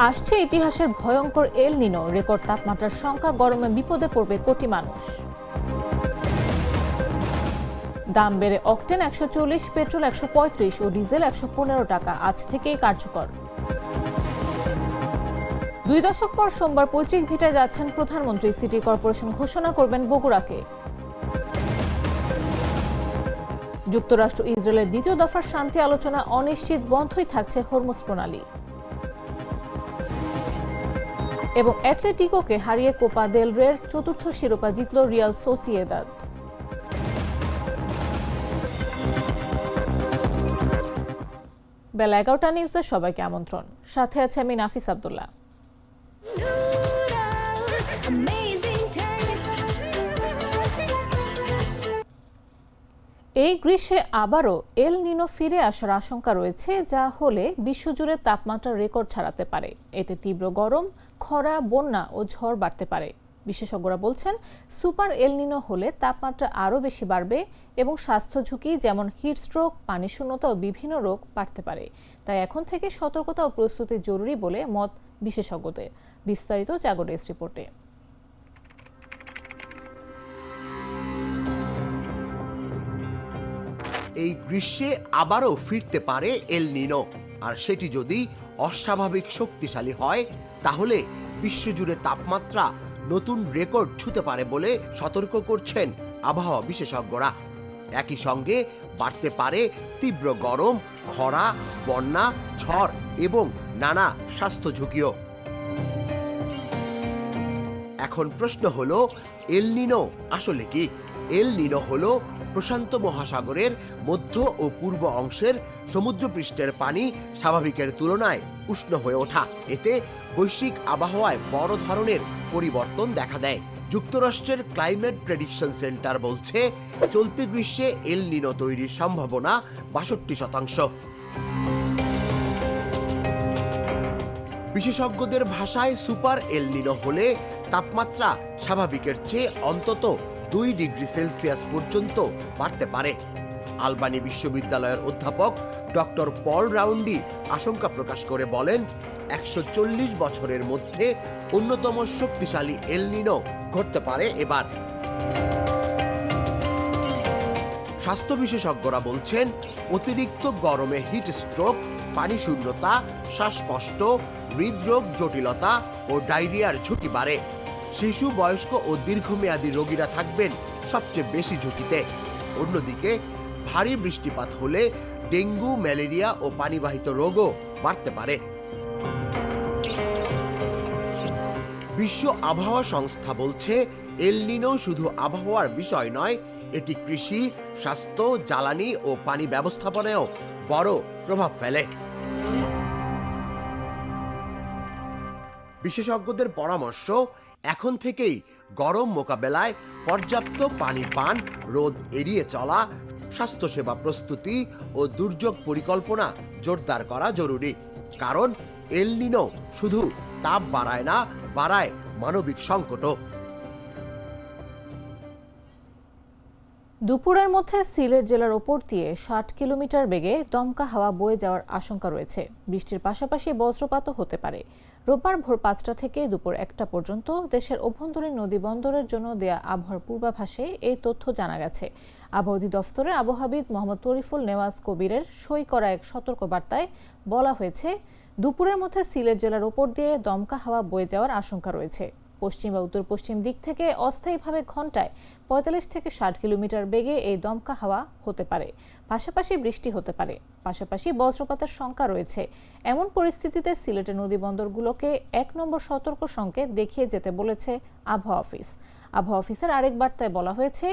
আসছে ইতিহাসের ভয়ঙ্কর এল নিনো, রেকর্ড তাপমাত্রার সংখ্যা, গরমে বিপদে পড়বে কোটি মানুষ। দাম বেড়ে অকটেন 140, পেট্রোল 135 ও ডিজেল 115 টাকা, আজ থেকেই কার্যকর। 2 দশক পর সোমবার পৈতৃক ভিটায় যাচ্ছেন প্রধানমন্ত্রী। সিটি কর্পোরেশন ঘোষণা করবেন বগুড়াকে। যুক্তরাষ্ট্র ইসরায়েলের দ্বিতীয় দফার শান্তি আলোচনা অনিশ্চিত, বন্ধই থাকছে হরমুজ প্রণালী। এবং অ্যাটলেটিকোকে হারিয়ে কোপা দেল রের চতুর্থ শিরোপা জিতল রিয়াল সোসিয়েদাদ। বেলা 11টা নিউজে সবাইকে আমন্ত্রণ। সাথে আছে আমি নাফিস আব্দুল্লাহ। এই গ্রীষ্মে আবারও এল নিনো ফিরে আসার আশঙ্কা রয়েছে, যা হলে বিশ্বজুড়ে তাপমাত্রার রেকর্ড ছাড়াতে পারে। এতে তীব্র গরম, খরা, বন্যা ও ঝড় বাড়তে পারে। বিশেষজ্ঞরা বলছেন, সুপার এল নিনো হলে তাপমাত্রা আরও বেশি বাড়বে এবং স্বাস্থ্য ঝুঁকি যেমন হিটস্ট্রোক, পানি শূন্যতা ও বিভিন্ন রোগ বাড়তে পারে। তাই এখন থেকে সতর্কতা ও প্রস্তুতি জরুরি বলে মত বিশেষজ্ঞদের। বিস্তারিত জাগো ডেস্ক রিপোর্টে। এই গ্রীষ্মে আবারও ফিরতে পারে এল নিনো, আর সেটি যদি অস্বাভাবিক শক্তিশালী হয় তাহলে বিশ্বজুড়ে তাপমাত্রা নতুন রেকর্ড ছুঁতে পারে বলে সতর্ক করছেন আবহাওয়া বিশেষজ্ঞরা। একই সঙ্গে বাড়তে পারে তীব্র গরম, খরা, বন্যা, ঝড় এবং নানা স্বাস্থ্য ঝুঁকিও। এখন প্রশ্ন হলো, এল নিনো আসলে কি? এল নিনো হলো প্রশান্ত মহাসাগরের মধ্য ও পূর্ব অংশের সমুদ্রপৃষ্ঠের পানি স্বাভাবিকের তুলনায় উষ্ণ হয়ে ওঠা। এতে বৈশ্বিক আবহাওয়ায় বড় ধরনের পরিবর্তন দেখা দেয়। যুক্তরাষ্ট্রের ক্লাইমেট প্রেডিকশন সেন্টার বলছে, চলতি গ্রীষ্মে এল নিনো তৈরির সম্ভাবনা 62%। বিশেষজ্ঞদের ভাষায় সুপার এল নিনো হলে তাপমাত্রা স্বাভাবিকের চেয়ে অন্তত 2 ডিগ্রি সেলসিয়াস পর্যন্ত বাড়তে পারে। আলবানি বিশ্ববিদ্যালয়ের অধ্যাপক ডক্টর পল রাউন্ডি আশঙ্কা প্রকাশ করে বলেন, 140 বছরের মধ্যে অন্যতম শক্তিশালী এল নিনো ঘটতে পারে এবার। স্বাস্থ্য বিশেষজ্ঞরা বলছেন, অতিরিক্ত গরমে হিট স্ট্রোক, পানি শূন্যতা, শ্বাসকষ্ট, হৃদরোগ জটিলতা ও ডায়রিয়ার ঝুঁকি বাড়ে। শিশু, বয়স্ক ও দীর্ঘমেয়াদী রোগীরা থাকবেন সবচেয়ে বেশি ঝুঁকিতে। অন্যদিকে ভারী বৃষ্টিপাত হলে ডেঙ্গু, ম্যালেরিয়া ও পানিবাহিত রোগও বাড়তে পারে। বিশ্ব আবহাওয়া সংস্থা বলছে, এল নিনো শুধু আবহাওয়ার বিষয় নয়, এটি কৃষি, স্বাস্থ্য, জ্বালানি ও পানি ব্যবস্থাপনায়ও বড় প্রভাব ফেলে। বিশেষজ্ঞদের পরামর্শ, এখন থেকেই গরম মোকাবেলায় পর্যাপ্ত পানি পান, রোদ এড়িয়ে চলা, স্বাস্থ্যসেবা প্রস্তুতি ও দুর্যোগ পরিকল্পনা জোরদার করা জরুরি। কারণ এল নিনো শুধু তাপ বাড়ায় না, বাড়ায় মানবিক সংকটও। দুপুরের মধ্যে সিলেট জেলার ওপর দিয়ে 60 কিলোমিটার বেগে দমকা হাওয়া বয়ে যাওয়ার আশঙ্কা রয়েছে। বৃষ্টির পাশাপাশি বজ্রপাতও হতে পারে। রোববার ভোর 5টা থেকে দুপুর 1টা পর্যন্ত দেশের অভ্যন্তরীণ নদী বন্দরের জন্য দেয়া আবহাওয়ার পূর্বাভাসে এই তথ্য জানা গেছে। আবহাওয়া অধিদপ্তরের আবহাওয়াবিদ মোহাম্মদ তরিফুল নেওয়াজ কবিরের সই করা এক সতর্কবার্তায় বলা হয়েছে, দুপুরের মধ্যে সিলেট জেলার ওপর দিয়ে দমকা হাওয়া বয়ে যাওয়ার আশঙ্কা রয়েছে। পশ্চিম বা উত্তর পশ্চিম দিক থেকে অস্থায়ীভাবে ঘন্টায় 45 থেকে 60 কিলোমিটার বেগে এই দমকা হাওয়া হতে পারে। পাশাপাশি বৃষ্টি হতে পারে। পাশাপাশি বজ্রপাতের শঙ্কা রয়েছে। এমন পরিস্থিতিতে সিলেটের নদী বন্দরগুলোকে 1 নম্বর সতর্ক সংকেত দেখিয়ে যেতে বলেছে আবহাওয়া অফিস। আবহাওয়া অফিসের আরেক বার্তায় বলা হয়েছে,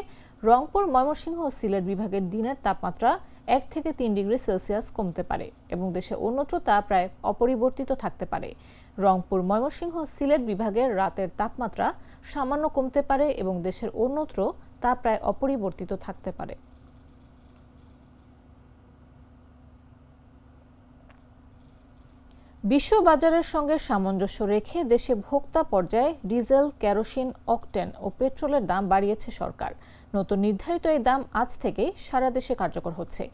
রংপুর, ময়মনসিংহ ও সিলেট বিভাগের দিনের তাপমাত্রা 1 থেকে 3 ডিগ্রি সেলসিয়াস কমতে পারে এবং দেশে অন্যত্র তা প্রায় অপরিবর্তিত থাকতে পারে। রংপুর, ময়মনসিংহ, সিলেট বিভাগের রাতের তাপমাত্রা সামান্য কমতে পারে এবং দেশের অন্যত্র তা প্রায় অপরিবর্তিত থাকতে পারে। বিশ্ববাজারের সঙ্গে সামঞ্জস্য রেখে দেশে ভোক্তা পর্যায়ে ডিজেল, কেরোসিন, অকটেন ও পেট্রোলের দাম বাড়িয়েছে সরকার। নতুন নির্ধারিত এই দাম আজ থেকেই সারা দেশে কার্যকর হচ্ছে।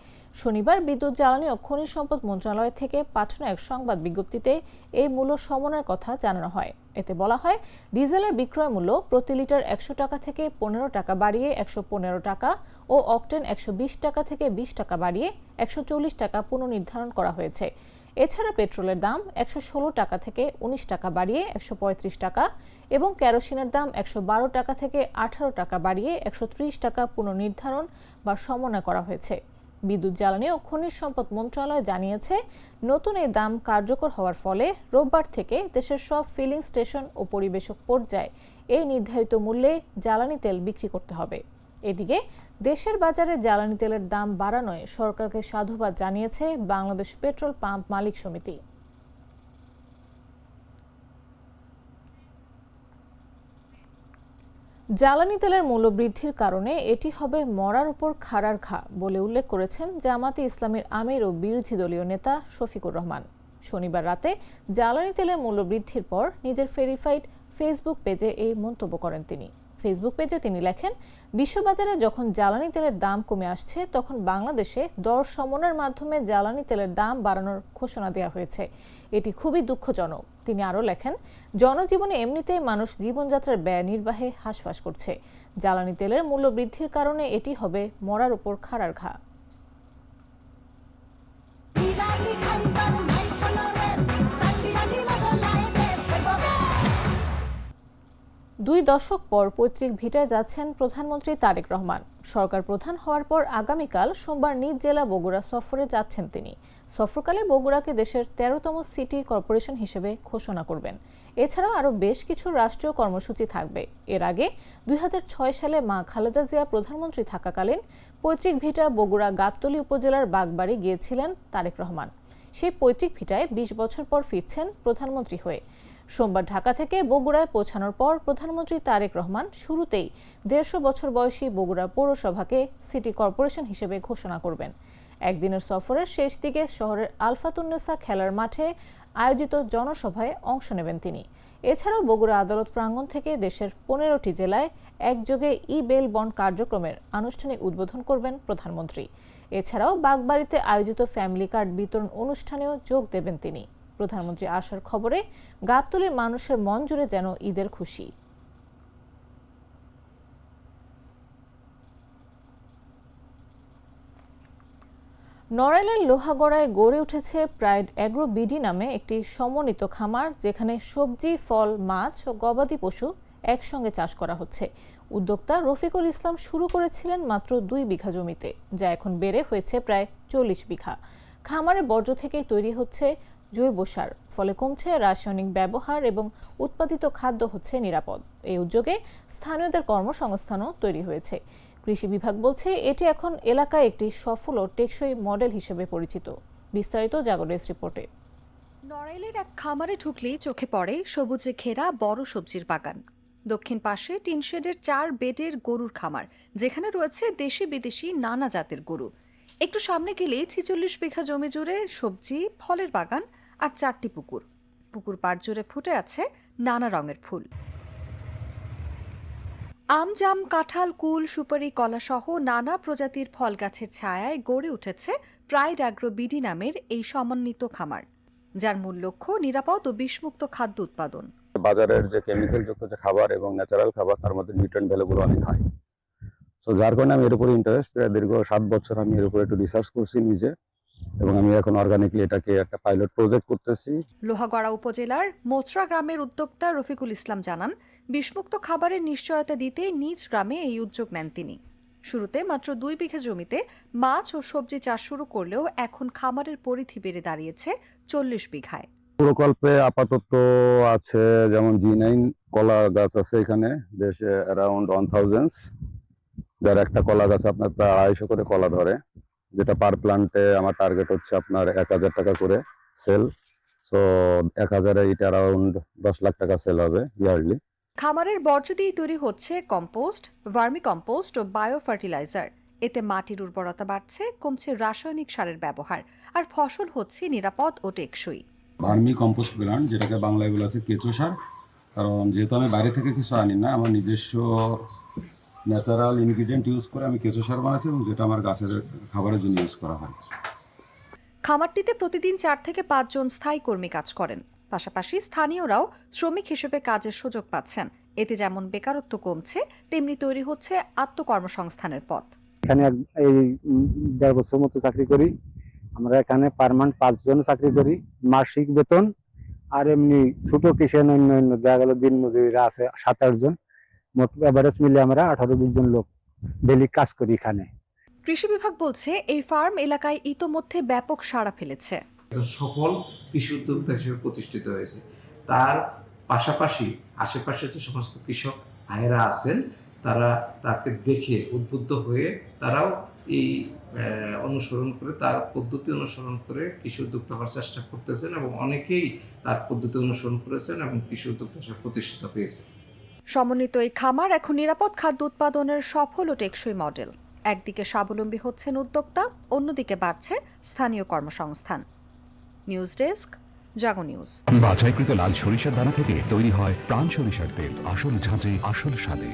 শনিবার বিদ্যুৎ, জ্বালানি ও খনিজ সম্পদ মন্ত্রণালয় থেকে পাঠানো এক সংবাদ বিজ্ঞপ্তিতে এই মূল্য সমনের কথা জানানো হয়। এতে বলা হয়, ডিজেলের বিক্রয় মূল্য প্রতি লিটার ১০০ টাকা থেকে ১৫ টাকা বাড়িয়ে ১১৫ টাকা ও অকটেন ১২০ টাকা থেকে ২০ টাকা বাড়িয়ে ১৪০ টাকা পুনর্নির্ধারণ করা হয়েছে। এছাড়া পেট্রোলের দাম ১১৬ টাকা থেকে ১৯ টাকা বাড়িয়ে ১৩৫ টাকা এবং কেরোসিনের দাম ১১২ টাকা থেকে ১৮ টাকা বাড়িয়ে ১৩০ টাকা পুনর্নির্ধারণ বা সমন্বয় করা হয়েছে। বিদ্যুৎ, জ্বালানি ও খনিজ সম্পদ মন্ত্রণালয় জানিয়েছে, নতুন এই দাম কার্যকর হওয়ার ফলে রোববার থেকে দেশের সব ফিলিং স্টেশন ও পরিবেশক পর্যায়ে এই নির্ধারিত মূল্যে জ্বালানি তেল বিক্রি করতে হবে। এদিকে দেশের বাজারে জ্বালানি তেলের দাম বাড়ানোয় সরকারকে সাধুবাদ জানিয়েছে বাংলাদেশ পেট্রোল পাম্প মালিক সমিতি। জ্বালানি তেলের মূল্য বৃদ্ধির কারণে এটি হবে মরার উপর খাড়ার ঘা বলে উল্লেখ করেছেন জামাতে ইসলামীর আমির ও বিরোধী দলীয় নেতা শফিকুর রহমান। শনিবার রাতে জ্বালানি তেলের মূল্য বৃদ্ধির পর নিজের ভেরিফাইড ফেসবুক পেজে এই মন্তব্য করেন তিনি। ফেসবুক পেজে তিনি লেখেন, বিশ্ববাজারে যখন জ্বালানি তেলের দাম কমে আসছে, তখন বাংলাদেশে দর সমনের মাধ্যমে জ্বালানি তেলের দাম বাড়ানোর ঘোষণা দেওয়া হয়েছে। এটি খুবই দুঃখজনক। তিনি আরও লেখেন, জনজীবনে এমনিতেই মানুষ জীবনযাত্রার ব্যয় নির্বাহে হাঁসফাঁস করছে। জ্বালানি তেলের মূল্য বৃদ্ধির কারণে এটি হবে মরার উপর খাড়ার ঘা। দুই দশক পর পৈতৃক ভিটায় যাচ্ছেন প্রধানমন্ত্রী তারেক রহমান। সরকার প্রধান হওয়ার পর আগামীকাল সোমবার নিজ জেলা বগুড়া সফরে যাচ্ছেন তিনি। সফরকালে বগুড়াকে দেশের ১৩তম সিটি কর্পোরেশন হিসেবে ঘোষণা করবেন। এছাড়াও আরও বেশ কিছু রাষ্ট্রীয় কর্মসূচি থাকবে। এর আগে ২০০৬ সালে মা খালেদা জিয়া প্রধানমন্ত্রী থাকাকালীন পৈতৃক ভিটা বগুড়া গাবতলী উপজেলার বাগবাড়ি গিয়েছিলেন তারেক রহমান। সেই পৈতৃক ভিটায় ২০ বছর পর ফিরছেন প্রধানমন্ত্রী হয়ে। সোমবার ঢাকা থেকে বগুড়ায় পৌঁছানোর পর প্রধানমন্ত্রী তারেক রহমান শুরুতেই ১৫০ বছর বয়সী বগুড়া পৌরসভাকে সিটি কর্পোরেশন হিসেবে ঘোষণা করবেন। একদিনের সফরের শেষ দিকে শহরের আলফাতুন্নেসা খেলার মাঠে আয়োজিত জনসভায় অংশ নেবেন তিনি। এছাড়াও বগুড়া আদালত প্রাঙ্গণ থেকে দেশের ১৫টি জেলায় একযোগে ই-বেল বন্ড কার্যক্রমের আনুষ্ঠানিক উদ্বোধন করবেন প্রধানমন্ত্রী। এছাড়াও বাগবাড়িতে আয়োজিত ফ্যামিলি কার্ড বিতরণ অনুষ্ঠানেও যোগ দেবেন তিনি। প্রধানমন্ত্রী আসার খবরে গাবতলীর মানুষের মন জুড়ে যেন ঈদের খুশি। নড়াইলের লোহাগড়ায় গড়ে উঠেছে প্রাইড অ্যাগ্রো বিডি নামে একটি সমন্বিত খামার, যেখানে সবজি, ফল, মাছ ও গবাদি পশু একসঙ্গে চাষ করা হচ্ছে। উদ্যোক্তা রফিকুল ইসলাম শুরু করেছিলেন মাত্র ২ বিঘা জমিতে, যা এখন বেড়ে হয়েছে প্রায় ৪০ বিঘা। খামারের বর্জ্য থেকেই তৈরি হচ্ছে জৈব সার, ফলে কমছে রাসায়নিক ব্যবহার এবং উৎপাদিত খাদ্য হচ্ছে নিরাপদ। এই উদ্যোগে স্থানীয়দের কর্মসংস্থানও তৈরি হয়েছে। কৃষি বিভাগ বলছে, এটি এখন এলাকায় একটি সফল ও টেকসই মডেল হিসেবে পরিচিত। বিস্তারিত জাগরের রিপোর্টে। নড়াইলের এক খামারে ঢুকলেই চোখে পড়ে সবুজে ঘেরা বড় সবজির বাগান। দক্ষিণ পাশে টিনশেডের ৪ বেডের গরুর খামার, যেখানে রয়েছে দেশি বিদেশি নানা জাতের গরু। একটু সামনে গেলেই ৪৬ বিঘা জমি জুড়ে সবজি, ফলের বাগান আর ৪টি পুকুর। পুকুর পাড় জুড়ে ফুটে আছে নানা রঙের ফুল। আম, জাম, কাঁঠাল, কুল, সুপারি, কলা সহ নানা প্রজাতির ফল গাছের ছায়ায় গড়ে উঠেছে প্রাইড অ্যাগ্রো বিডি নামের এই সমন্বিত খামার, যার মূল লক্ষ্য নিরাপদ ও বিষমুক্ত খাদ্য উৎপাদন। বাজারের যে কেমিক্যাল যুক্ত যে খাবার এবং ন্যাচারাল খাবার, তার মধ্যে নিউট্রিয়েন্ট ভ্যালুগুলো অনেক হাই। সো যার কারণে আমি এর উপরে ইন্টারেস্ট, প্রায় দীর্ঘ ৭ বছর আমি এর উপরে একটু রিসার্চ করছি নিজে, এবং আমি এখন অর্গানিকলি এটাকে একটা পাইলট প্রজেক্ট করতেছি। লোহাগড়া উপজেলার মোচরা গ্রামের উদ্যোক্তা রফিকুল ইসলাম জানান, বিষমুক্ত খাবারের নিশ্চয়তা দিতে নিজ গ্রামে এই উদ্যোগ নেন তিনি। শুরুতে মাত্র ২ বিঘা জমিতে মাছ ও সবজি চাষ শুরু করলেও এখন খামারের পরিধি বেড়ে দাঁড়িয়েছে ৪০ বিঘায়। প্রকল্পে আপাতত আছে যেমন G9 কলা গাছ আছে এখানে, দেশে অ্যারাউন্ড 1000, যার একটা কলা গাছ আপনার প্রায় ২৫০ করে কলা ধরে, যেটা পার প্লান্টে আমার টার্গেট হচ্ছে আপনার ১০০০ টাকা করে সেল। সো ১০০০-এ এটা অ্যারাউন্ড ১০ লাখ টাকা সেল হবে ইয়ারলি। খামারের বর্জ্য দিয়ে তৈরি হচ্ছে কম্পোস্ট, ভার্মি কম্পোস্ট ও বায়ো ফার্টিলাইজার। এতে মাটির উর্বরতা বাড়ছে, কমছে রাসায়নিক সারের ব্যবহার, আর ফসল হচ্ছে নিরাপদ ও টেকসই। ভার্মি কম্পোস্ট প্ল্যান্ট, যেটাকে বাংলায় বলা আছে কেঁচো সার। কারণ যেহেতু আমি বাইরে থেকে কিছু আনি না, আমার নিজস্ব ন্যাচারাল ইনগ্রিডিয়েন্ট ইউজ করে আমি কেঁচো সার বানাচ্ছি, এবং যেটা আমার গাছের খাবারের জন্য ইউজ করা হয়। খামারটিতে প্রতিদিন 4 থেকে 5 জন স্থায়ী কর্মী কাজ করেন। পাশাপাশি স্থানীয়রাও শ্রমিক হিসেবে কাজের সুযোগ পাচ্ছেন। এতে যেমন বেকারত্ব কমছে, তেমনি তৈরি হচ্ছে আত্মকর্মসংস্থানের পথ। এখানে এই 1.5 বছর মতো চাকরি করি। আমরা এখানে পার্মানেন্ট 5 জন চাকরি করি, মাসিক বেতন। আর এমনি ছোট কিষাণ অন্য দেখা গেল দিন মজুরিরা আছে 7-8 জন। মোট এভারেজ মিলে আমরা 18-20 জন লোক ডেলি কাজ করি এখানে। কৃষি বিভাগ বলছে এই ফার্ম এলাকায় ইতোমধ্যে ব্যাপক সাড়া ফেলেছে। সফল কৃষি উদ্যোক্তা হিসেবে প্রতিষ্ঠিত হয়েছে। তার পাশাপাশি আশেপাশে যে সমস্ত কৃষক ভাইয়েরা আছেন, তারা তাকে দেখে উদ্বুদ্ধ হয়ে তারাও এই অনুসরণ করে, তার পদ্ধতি অনুসরণ করে কৃষি উদ্যোক্তা হওয়ার চেষ্টা করতেছেন, এবং অনেকেই তার পদ্ধতি অনুসরণ করেছেন এবং কৃষি উদ্যোক্তা হিসেবে প্রতিষ্ঠিত হয়েছে। সমন্বিত এই খামার এখন নিরাপদ খাদ্য উৎপাদনের সফল ও টেকসই মডেল। একদিকে স্বাবলম্বী হচ্ছেন উদ্যোক্তা, অন্যদিকে বাড়ছে স্থানীয় কর্মসংস্থান। নিউজ ডেস্ক, জাগো নিউজ। বাছাইকৃত লাল সরিষার দানা থেকে তৈরি হয় প্রাণ সরিষার তেল, আসল ঝাঁঝে আসল স্বাদে।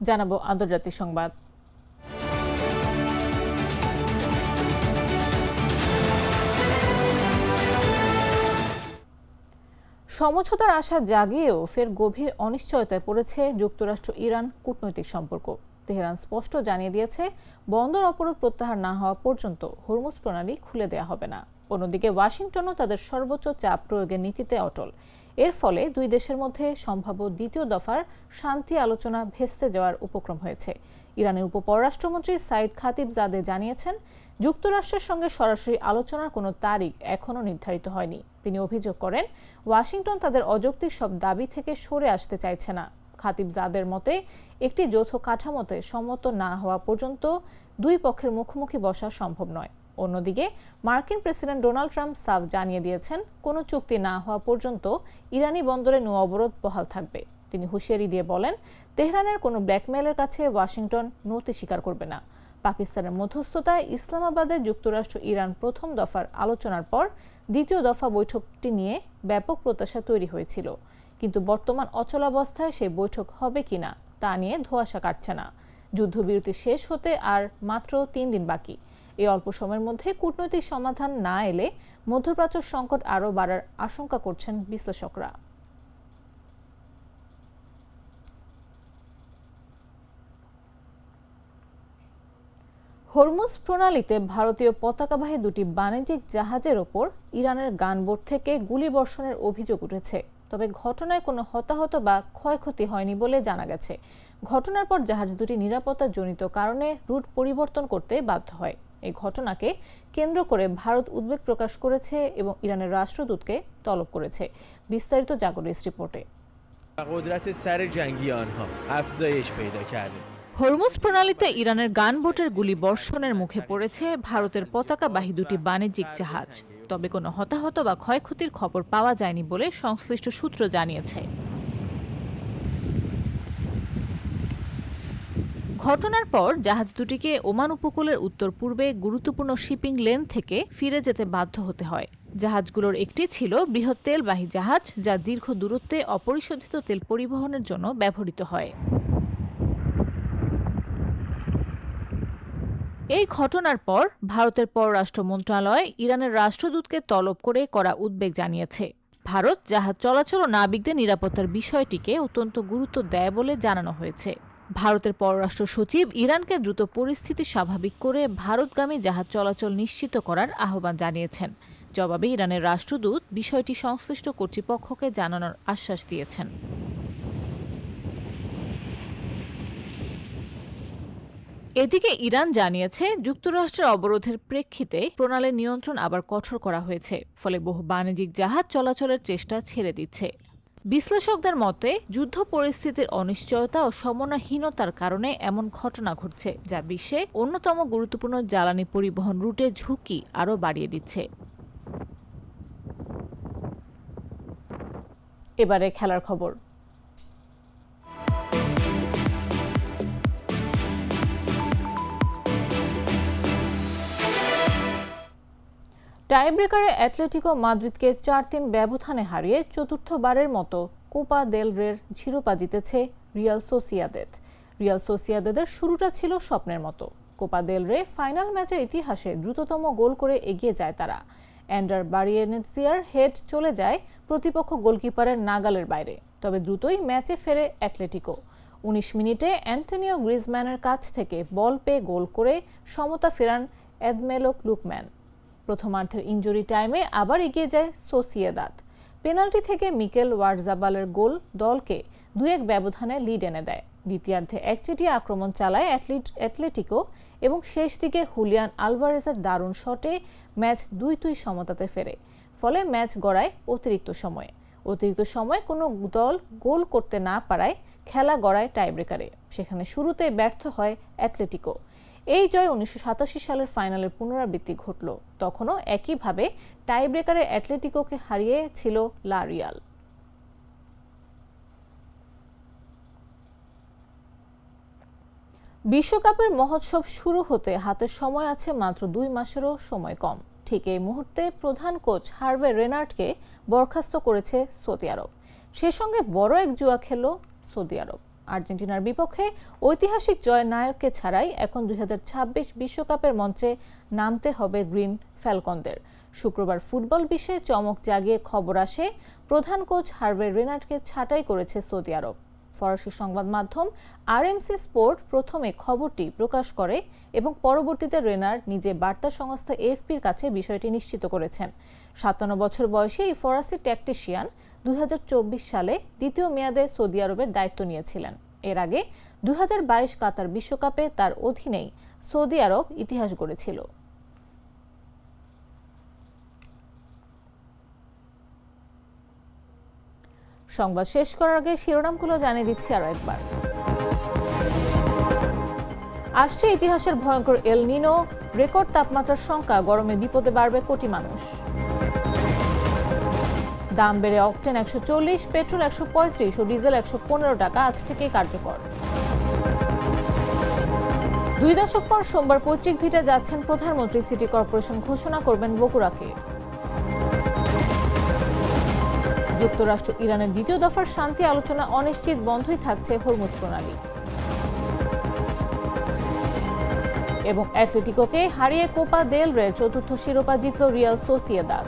জানাবো আন্তর্জাতিক সংবাদ। সমঝোতার আশা জাগিয়েও ফের গভীর অনিশ্চয়তায় পড়েছে যুক্তরাষ্ট্র ইরান কূটনৈতিক সম্পর্ক। তেহরান স্পষ্ট জানিয়ে দিয়েছে, বন্দর অবরোধ প্রত্যাহার না হওয়া পর্যন্ত হরমুজ প্রণালী খুলে দেওয়া হবে না। অন্যদিকে ওয়াশিংটনও তাদের সর্বোচ্চ চাপ প্রয়োগের নীতিতে অটল। এর ফলে দুই দেশের মধ্যে সম্ভাব্য দ্বিতীয় দফার শান্তি আলোচনা ভেস্তে যাওয়ার উপক্রম হয়েছে। ইরানের উপপররাষ্ট্রমন্ত্রী সাইদ খাতিবজাদে জানিয়েছেন, যুক্তরাষ্ট্রের সঙ্গে সরাসরি আলোচনার কোনো তারিখ এখনও নির্ধারিত হয়নি। তিনি অভিযোগ করেন, ওয়াশিংটন তাদের অযৌক্তিক সব দাবি থেকে সরে আসতে চাইছে না। খাতিবজাদের মতে, একটি যৌথ কাঠামোতে সম্মত না হওয়া পর্যন্ত দুই পক্ষের মুখোমুখি বসা সম্ভব নয়। অন্যদিকে মার্কিন প্রেসিডেন্ট ডোনাল্ড ট্রাম্প সাফ জানিয়ে দিয়েছেন, কোনো চুক্তি না হওয়া পর্যন্ত ইরানি বন্দরে নৌ অবরোধ বহাল থাকবে। তিনি হুঁশিয়ারি দিয়ে বলেন, তেহরানের কোনো ব্ল্যাকমেইলের কাছে ওয়াশিংটন নতি স্বীকার করবে না। পাকিস্তানের মধ্যস্থতায় ইসলামাবাদে যুক্তরাষ্ট্র ইরান প্রথম দফার আলোচনার পর দ্বিতীয় দফা বৈঠকটি নিয়ে ব্যাপক প্রত্যাশা তৈরি হয়েছিল, কিন্তু বর্তমান অচলাবস্থায় সেই বৈঠক হবে কিনা তা নিয়ে ধোঁয়াশা কাটছে না। যুদ্ধবিরতি শেষ হতে আর মাত্র 3 দিন বাকি। এই অল্প সময়ের মধ্যে কূটনৈতিক সমাধান না এলে মধ্যপ্রাচ্য সংকট আরও বাড়ার আশঙ্কা করছেন বিশ্লেষকরা। হরমুজ প্রণালীতে ভারতীয় পতাকাবাহী দুটি বাণিজ্যিক জাহাজের ওপর ইরানের গানবোট থেকে গুলিবর্ষণের অভিযোগ উঠেছে। তবে ঘটনায় কোনো হতাহত বা ক্ষয়ক্ষতি হয়নি বলে জানা গেছে। ঘটনার পর জাহাজ দুটি নিরাপত্তাজনিত কারণে রুট পরিবর্তন করতে বাধ্য হয়। এই ঘটনাকে কেন্দ্র করে ভারত উদ্বেগ প্রকাশ করেছে এবং ইরানের রাষ্ট্রদূতকে তলব করেছে। বিস্তারিত জাগরিস রিপোর্টে। হরমুজ প্রণালীতে ইরানের গানবোটের গুলি বর্ষণের মুখে পড়েছে ভারতের পতাকাবাহী দুটি বাণিজ্যিক জাহাজ। তবে কোনো হতাহত বা ক্ষয়ক্ষতির খবর পাওয়া যায়নি বলে সংশ্লিষ্ট সূত্র জানিয়েছে। ঘটনার পর জাহাজ দুটিকে ওমান উপকূলের উত্তর পূর্বে গুরুত্বপূর্ণ শিপিং লেন থেকে ফিরে যেতে বাধ্য হতে হয়। জাহাজগুলোর একটি ছিল বৃহৎ তেলবাহী জাহাজ, যা দীর্ঘ দূরত্বে অপরিশোধিত তেল পরিবহনের জন্য ব্যবহৃত হয়। এই ঘটনার পর ভারতের পররাষ্ট্র মন্ত্রণালয় ইরানের রাষ্ট্রদূতকে তলব করে কড়া উদ্বেগ জানিয়েছে। ভারত জাহাজ চলাচল ও নাবিকদের নিরাপত্তার বিষয়টিকে অত্যন্ত গুরুত্ব দেয় বলে জানানো হয়েছে। ভারতের পররাষ্ট্র সচিব ইরানকে দ্রুত পরিস্থিতি স্বাভাবিক করে ভারতগামী জাহাজ চলাচল নিশ্চিত করার আহ্বান জানিয়েছেন। জবাবে ইরানের রাষ্ট্রদূত বিষয়টি সংশ্লিষ্ট কর্তৃপক্ষকে জানানোর আশ্বাস দিয়েছেন। এদিকে ইরান জানিয়েছে, যুক্তরাষ্ট্রের অবরোধের প্রেক্ষিতে প্রণালীর নিয়ন্ত্রণ আবার কঠোর করা হয়েছে, ফলে বহু বাণিজ্যিক জাহাজ চলাচলের চেষ্টা ছেড়ে দিচ্ছে। বিশ্লেষকদের মতে, যুদ্ধ পরিস্থিতির অনিশ্চয়তা ও সমন্বয়হীনতার কারণে এমন ঘটনা ঘটছে, যা বিশ্বে অন্যতম গুরুত্বপূর্ণ জ্বালানি পরিবহন রুটে ঝুঁকি আরও বাড়িয়ে দিচ্ছে। এবারে খেলার খবর। টাইব্রেকারে অ্যাটলেটিকো মাদ্রিদকে 4-3 ব্যবধানে হারিয়ে চতুর্থবারের মতো কোপা দেল রের শিরোপা জিতেছে রিয়াল সোসিয়াদেদ। রিয়াল সোসিয়াদেদের শুরুটা ছিল স্বপ্নের মতো। কোপা দেল রে ফাইনাল ম্যাচের ইতিহাসে দ্রুততম গোল করে এগিয়ে যায় তারা। অ্যান্ডার বারিয়েনেসিয়ার হেড চলে যায় প্রতিপক্ষ গোলকিপারের নাগালের বাইরে, তবে দ্রুতই ম্যাচে ফেরে অ্যাটলেটিকো। 19 মিনিটে অ্যান্টনিও গ্রিজম্যানের কাছ থেকে বল পেয়ে গোল করে সমতা ফেরান এদমেলো লুকম্যান। প্রথমার্ধের ইনজুরি টাইমে আবার এগিয়ে যায় সোসিয়েদাদ। পেনাল্টি থেকে মিকেল ওয়ারজাবালের গোল দলকে 2-1 ব্যবধানে লিড এনে দেয়। দ্বিতীয়ার্ধে একচেটিয়া আক্রমণ চালায় অ্যাটলেটিকো এবং শেষ দিকে হুলিয়ান আলভারেজের দারুণ শটে ম্যাচ 2-2 সমতাতে ফেরে। ফলে ম্যাচ গড়ায় অতিরিক্ত সময়ে কোনো দল গোল করতে না পারায় খেলা গড়ায় টাইব্রেকারে। সেখানে শুরুতে ব্যর্থ হয় অ্যাটলেটিকো। এই জয় 1987 সালের ফাইনালের পুনরাবৃত্তি ঘটল। তখনও একইভাবে টাইব্রেকারে অ্যাটলেটিকোকে হারিয়েছিল লা রিয়াল। বিশ্বকাপের মহোৎসব শুরু হতে হাতের সময় আছে মাত্র 2 মাসেরও সময় কম। ঠিক এই মুহূর্তে প্রধান কোচ হার্ভে রেনার্ডকে বরখাস্ত করেছে সৌদি আরব। সে সঙ্গে বড় এক জুয়া খেলল সৌদি আরব। আর্জেন্টিনার বিপক্ষে ঐতিহাসিক জয় নায়ককে ছাড়াই এখন 2026 বিশ্বকাপের মঞ্চে নামতে হবে গ্রিন ফ্যালকনদের। শুক্রবার ফুটবল বিশ্বে চমক জাগিয়ে খবর আসে, প্রধান কোচ হার্ভে রেনার্ডকে ছাঁটাই করেছে সৌদি আরব। ফরাসি সংবাদ মাধ্যম আরএমসি স্পোর্ট প্রথমে খবরটি প্রকাশ করে এবং পরবর্তীতে রেনার্ড নিজে বার্তা সংস্থা এএফপির কাছে বিষয়টি নিশ্চিত করেছেন। 57 বছর বয়সী এই ফরাসি ট্যাকটিশিয়ান 2024 সালে দ্বিতীয় মেয়াদে সৌদি আরবের দায়িত্ব নিয়েছিলেন। এর আগে 2022 কাতার বিশ্বকাপে তার অধীনেই সৌদি আরব ইতিহাস গড়েছিল। সংবাদ শেষ করার আগে শিরোনামগুলো জানিয়ে দিচ্ছি আরো একবার। আসছে ইতিহাসের ভয়ঙ্কর এল নিনো, রেকর্ড তাপমাত্রার সংখ্যা, গরমে বিপদে বাড়বে কোটি মানুষ। দাম বেড়ে অকটেন 140, পেট্রোল 135 ও ডিজেল 115 টাকা আজ থেকে কার্যকর। 2 দশক পর সোমবার পৈতৃক ভিটে যাচ্ছেন প্রধানমন্ত্রী। সিটি কর্পোরেশন ঘোষণা করবেন বগুড়াকে। যুক্তরাষ্ট্র ইরানের দ্বিতীয় দফার শান্তি আলোচনা অনিশ্চিত, বন্ধই থাকছে হরমুজ প্রণালী। এবং অ্যাটলেটিকোকে হারিয়ে কোপা দেল রের চতুর্থ শিরোপা জিতল রিয়াল সোসিয়েদাদ।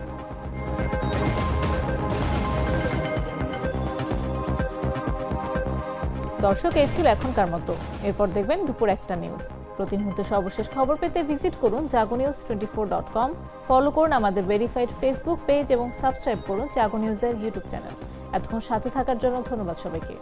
দর্শক, এই ছিল এখনকার মতো। এরপর দেখবেন দুপুর 1টা নিউজ। প্রতি মুহূর্তে সর্বশেষ খবর পেতে ভিজিট করুন jagonews24.com, ফলো করুন আমাদের ভেরিফাইড ফেসবুক পেজ এবং সাবস্ক্রাইব করুন জাগো নিউজের ইউটিউব চ্যানেল। এতক্ষণ সাথে থাকার জন্য ধন্যবাদ সবাইকে।